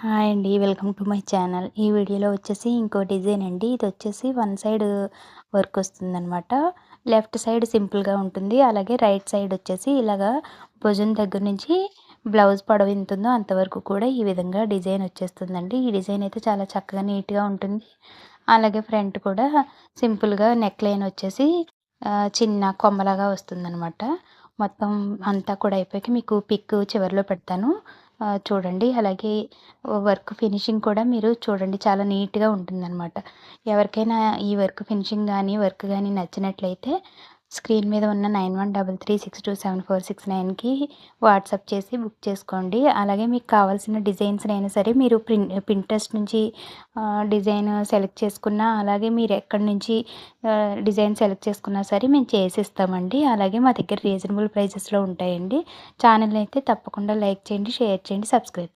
Hi అండి. Welcome to my channel. ఈ వీడియోలో వచ్చేసి ఇంకో డిజైన్ అండి. ఇదొచ్చేసి వన్ సైడ్ వర్క్ వస్తుందనమాట. లెఫ్ట్ సైడ్ సింపుల్‌గా ఉంటుంది. అలాగే రైట్ సైడ్ వచ్చేసి ఇలాగా భుజం దగ్గర నుంచి బ్లౌజ్ పొడవు ఎంతుందో అంతవరకు కూడా ఈ విధంగా డిజైన్ వచ్చేస్తుందండి. ఈ డిజైన్ అయితే చాలా చక్కగా నీట్‌గా ఉంటుంది. అలాగే ఫ్రంట్ కూడా సింపుల్‌గా నెక్ లైన్ వచ్చేసి చిన్న కొమ్మలాగా వస్తుందనమాట. మొత్తం అంతా కూడా అయిపోయాక మీకు పిక్ చివరిలో పెడతాను. చూడండి. అలాగే వర్క్ ఫినిషింగ్ కూడా మీరు చూడండి చాలా నీట్‌గా ఉంటుందనమాట. ఎవరికైనా ఈ వర్క్ ఫినిషింగ్ గానీ, వర్క్ గానీ నచ్చినట్లయితే స్క్రీన్ మీద ఉన్న 9133627469కి వాట్సాప్ చేసి బుక్ చేసుకోండి. అలాగే మీకు కావాల్సిన డిజైన్స్‌నైనా సరే మీరు పింట్రెస్ట్ నుంచి డిజైన్ సెలెక్ట్ చేసుకున్నా, అలాగే మీరు ఎక్కడి నుంచి డిజైన్ సెలెక్ట్ చేసుకున్నా సరే మేము చేసిస్తామండి. అలాగే మా దగ్గర రీజనబుల్ ప్రైజెస్‌లో ఉంటాయండి. ఛానెల్‌ని అయితే తప్పకుండా లైక్ చేయండి, షేర్ చేయండి, సబ్స్క్రైబ్